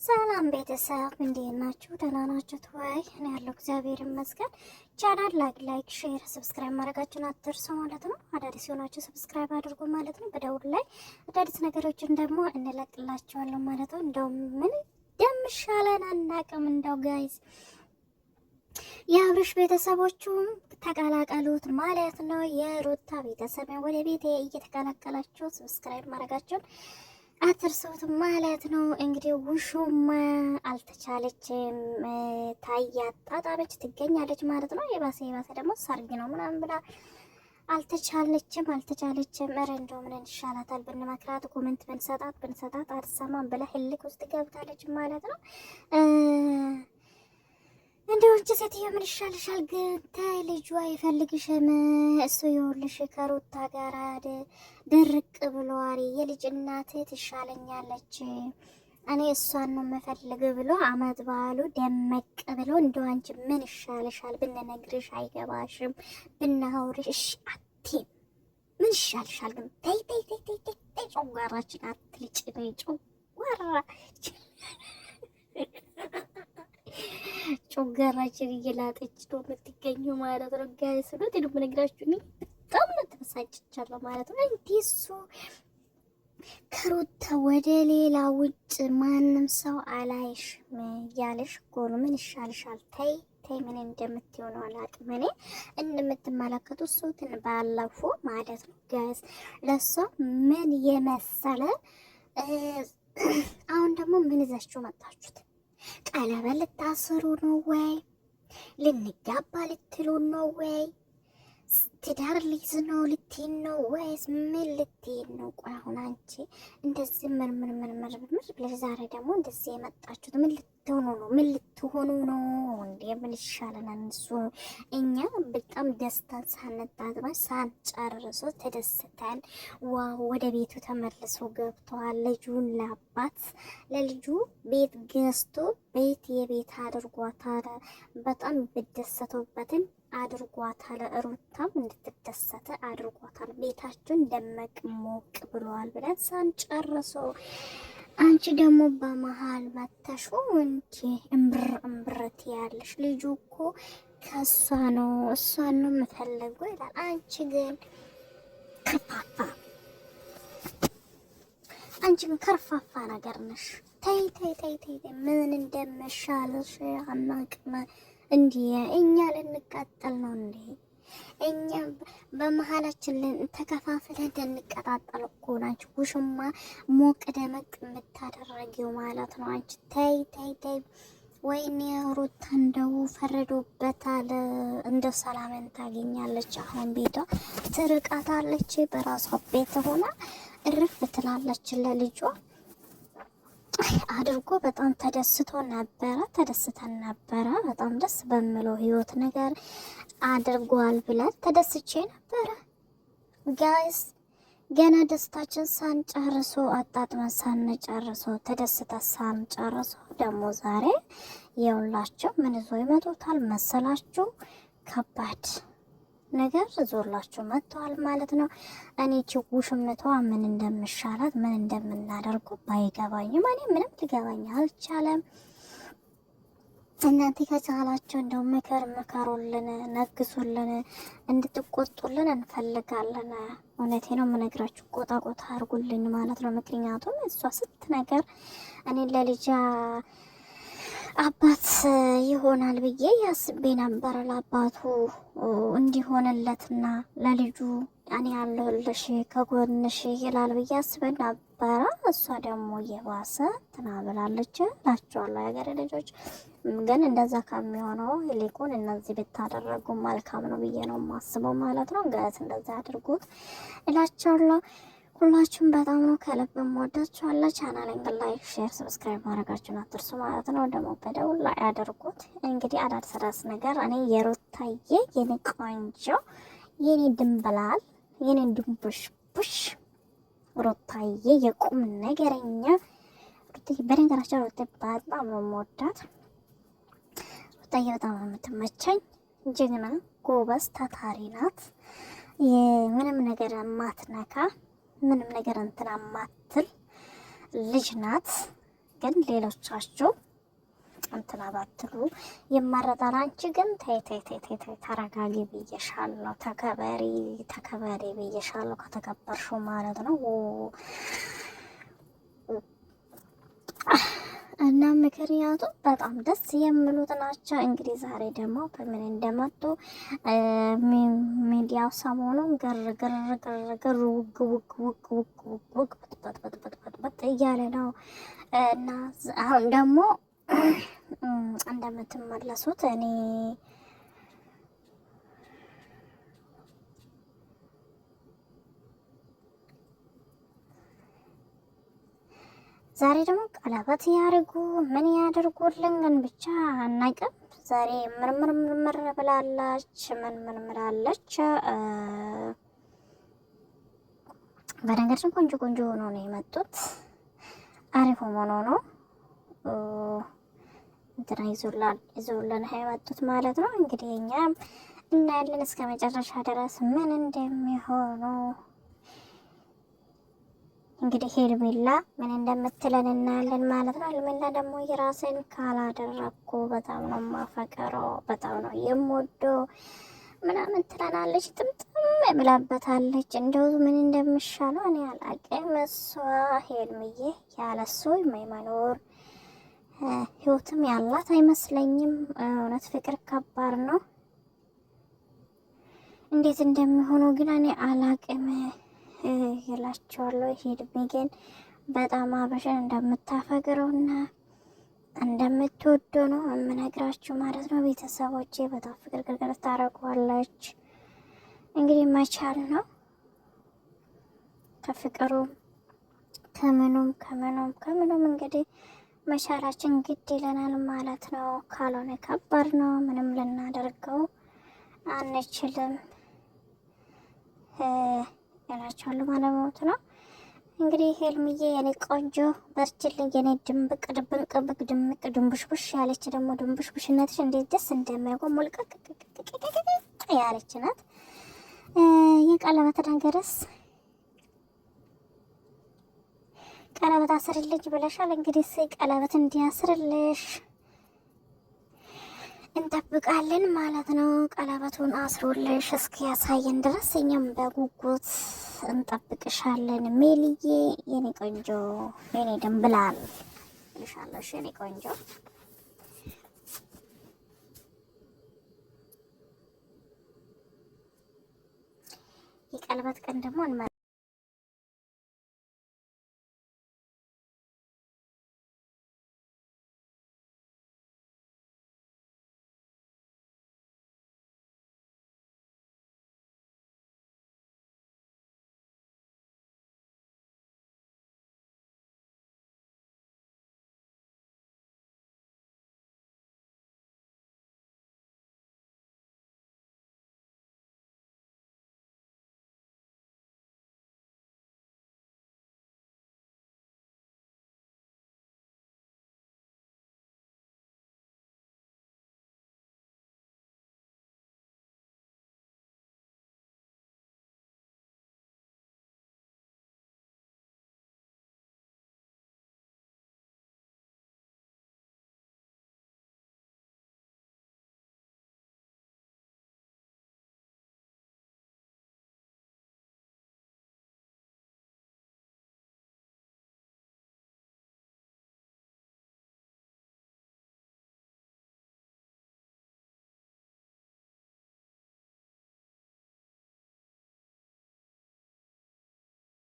ሰላም ቤተሰብ እንዴት ናችሁ? ደህና ናችሁ ወይ? እኔ ያለው እግዚአብሔር ይመስገን። ቻናል ላይክ፣ ሼር፣ ሰብስክራይብ ማድረጋችሁን አትርሱ ማለት ነው። አዳዲስ የሆናችሁ ሰብስክራይብ አድርጉ ማለት ነው። በደውል ላይ አዳዲስ ነገሮችን ደግሞ እንለቅላችኋለን ማለት ነው። እንደው ምን እንደምሻለን አናውቅም። እንደው ጋይዝ የአብርሽ ቤተሰቦቹም ተቀላቀሉት ማለት ነው። የሩታ ቤተሰብ ወደ ቤቴ እየተቀላቀላችሁ ሰብስክራይብ ማድረጋችሁን አትርሱት ማለት ነው። እንግዲህ ውሹማ አልተቻለችም፣ ታያጣጣበች ትገኛለች ማለት ነው። የባሰ ደግሞ ሰርግ ነው ምናምን ብላ አልተቻለችም። ኧረ እንደው ምን እንሻላታል? ብንመክራት ኮሜንት ብንሰጣት አልሰማም ብላ ህልክ ውስጥ ገብታለች ማለት ነው። እንደው እንጂ ሴትዮ ምን ይሻልሻል? ግን ታይ ልጇ አይፈልግሽም። እሱ ይኸውልሽ ከሩታ ጋር ድርቅ ብሏል። የልጅ እናት ትሻለኛለች፣ እኔ እሷን ነው የምፈልግ ብሎ አመት በዓሉ ደመቅ ብሎ እንደው አንቺ ምን ይሻልሻል? ብንነግርሽ አይገባሽም፣ ብናውርሽ እሺ አትይም። ምን ይሻልሻል? ግን ተይ ጨጓራችን አትልጭ ነው ጮጋራችን እየላጠች ነው የምትገኘው ማለት ነው። ጋይስ ነው ትሉ ምንግራችሁ ነው። በጣም ተበሳጭቻለሁ ማለት ነው። እንዲህ እሱ ከሩታ ወደ ሌላ ውጭ ማንም ሰው አላይሽም ያለሽ ጎኑ ምን ይሻልሻል? ተይ ምን እንደምትሆነው አላውቅም። እኔ እንደምትመለከቱ ሱትን ባለፉ ማለት ነው ጋይስ ለሷ ምን የመሰለ አሁን ደግሞ ምን ይዛችሁ መጣችሁት? ቀለበት ልታስሩ ነው ወይ? ልንጋባ ልትሉ ነው ወይ? ትዳር ሊይዝ ነው ልትይን ነው ወይስ ምን ልትይን ነው? ቆይ አሁን አንቺ እንደዚህ ምን ብለሽ ዛሬ ደግሞ እንደዚህ የመጣችሁት ምን ልትሆኑ ነው? ምን ልትሆኑ ነው እንዴ? ምን ይሻለናል? እሱ እኛ በጣም ደስታን ሳንጣጥማ ሳንጨርሶ ተደስተን ወደ ቤቱ ተመልሶ ገብተዋል። ልጁን ለአባት ለልጁ ቤት ገዝቶ የቤት አድርጓታል። በጣም ብደሰቱበትን አድርጓታል። ሩታም እንድትደሰተ አድርጓታል። ቤታችን ደመቅ ሞቅ ብሏል ብለን ሳንጨርሶ አንቺ ደግሞ በመሃል መተሹ እንጂ እምብርት ያለሽ ልጁ እኮ ከሷ ነው እሷን ነው የምፈልገው ይላል። አንቺ ግን ከርፋፋ ነገር ነሽ። ተይ ምን እንደምሻልሽ አናቅም። እንዴ እኛ ልንቃጠል ነው እንዴ? እኛ በመሃላችን ተከፋፍለን ልንቀጣጠል እኮ ናችሁ። ውሽማ ሞቅ ደመቅ የምታደረጊው ማለት ነው። አንቺ ተይ ወይኔ ሩታ እንደው ፈረዶበታል። እንደ ሰላምን ታገኛለች። አሁን ቤቷ ትርቃታለች። በራሷ ቤት ሆና እርፍ ትላለች ለልጇ አድርጎ በጣም ተደስተን ነበረ። በጣም ደስ በሚለው ህይወት ነገር አድርጓል ብለን ተደስቼ ነበረ ጋይስ። ገና ደስታችን ሳንጨርሶ አጣጥመን ሳንጨርሶ ተደስተ ሳንጨርሶ ደግሞ ዛሬ የውላችሁ ምን ይዞ ይመጡታል መሰላችሁ? ከባድ ነገር ዞርላችሁ መጥተዋል ማለት ነው። እኔ ውሽምቷ ምን እንደምሻላት ምን እንደምናደርጉ ባይገባኝም እኔ ምንም ሊገባኝ አልቻለም። እናንተ ከቻላችሁ እንደው ምከሩልን፣ ነግሱልን፣ እንድትቆጡልን እንፈልጋለን። እውነቴ ነው የምነግራችሁ። ቆጣ አድርጉልኝ ማለት ነው። ምክንያቱም እሷ ስት ነገር እኔ ለልጃ አባት ይሆናል ብዬ ያስቤ ነበር። ለአባቱ እንዲሆንለትና ለልጁ እኔ ያለሁልሽ ከጎንሽ ይላል ብዬ አስበን ነበረ። እሷ ደግሞ እየባሰ ትናብላለች እላቸዋለሁ የሀገሬ ልጆች። ግን እንደዛ ከሚሆነው ይልቁን እነዚህ ብታደረጉ መልካም ነው ብዬ ነው የማስበው ማለት ነው። ጋት እንደዛ አድርጉት እላቸዋለሁ። ሁላችሁም በጣም ነው ከልብ የምወዳችኋለሁ። ቻናሌን ላይክ፣ ሼር፣ ሰብስክራይብ ማድረጋችሁን አትርሱ ማለት ነው። ደግሞ በደውል ላይ ያደርጉት። እንግዲህ አዳዲስ ነገር እኔ የሩታዬ የኔ ቆንጆ የኔ ድንብላል የኔ ድንቡሽቡሽ ሩታዬ የቁም ነገረኛ ሩታዬ። በነገራችን ሩታዬ በጣም ነው የምወዳት። ሩታዬ በጣም ነው የምትመቸኝ። ጀግና ጎበዝ ታታሪ ናት። ምንም ነገር ማትነካ ምንም ነገር እንትና ማትል ልጅ ናት። ግን ሌሎቻችሁ እንትና ባትሉ ይመረጣል። አንቺ ግን ተይ ተረጋጊ ብዬሻለሁ። ተከበሪ ብዬሻለሁ። ከተከበርሽው ማለት ነው። እና ምክንያቱም በጣም ደስ የሚሉት ናቸው። እንግዲህ ዛሬ ደግሞ በምን እንደመጡ ሚዲያው ሰሞኑን ግር ውግ በጥ እያለ ነው እና አሁን ደግሞ እንደምትመለሱት እኔ ዛሬ ደግሞ ቀለበት ያርጉ ምን ያደርጉልን ግን ብቻ አናውቅም። ዛሬ ምርምር ብላለች። ምን ብላለች? በነገራችን ቆንጆ ሆኖ ነው የመጡት። አሪፍ ሆኖ ነው እንትና ይዞልን የመጡት ማለት ነው። እንግዲህ እኛም እናያለን እስከ መጨረሻ ድረስ ምን እንደሚሆኑ። እንግዲህ ሄርሜላ ምን እንደምትለን እናያለን ማለት ነው። ሄርሜላ ደግሞ የራሴን ካላደረኩ በጣም ነው ማፈቀረው፣ በጣም ነው የምወደው ምናምን ትለናለች። ጥምጥም ብላበታለች። እንደው ምን እንደምሻለው እኔ አላውቅም። እሷ ሄርሜዬ ያለሱ የማይመኖር ህይወትም ያላት አይመስለኝም። እውነት ፍቅር ከባድ ነው። እንዴት እንደሚሆነው ግን እኔ አላውቅም ይላቸዋለሁ። ሄርሜ ግን በጣም አበሽን እንደምታፈቅረውና እንደምትወደው ነው የምነግራችሁ ማለት ነው። ቤተሰቦቼ በጣም ፍቅር ቅርቅር ታረጓለች። እንግዲህ መቻል ነው ከፍቅሩም ከምኑም እንግዲህ መቻላችን ግድ ይለናል ማለት ነው። ካልሆነ ከባድ ነው። ምንም ልናደርገው አንችልም እላቸዋለሁ ማለት ነው። እንግዲህ ሄርሜዬ የኔ ቆንጆ በርችልኝ፣ የኔ ድምቅ ድንቡሽቡሽ ያለች ደግሞ ድንቡሽቡሽነትሽ እንዴት ደስ እንደሚያውቀው ሞልቀቅ ያለች ናት። የቀለበት ነገርስ ቀለበት አስርልኝ ብለሻል። እንግዲህ ቀለበት እንዲያስርልሽ እንጠብቃለን ማለት ነው። ቀለበቱን አስሮልሽ እስኪ ያሳየን ድረስ እኛም በጉጉት እንጠብቅሻለን። ሜልዬ የኔ ቆንጆ የኔ ድንብላል ልሻለሽ የኔ ቆንጆ የቀለበት ቀን ደግሞ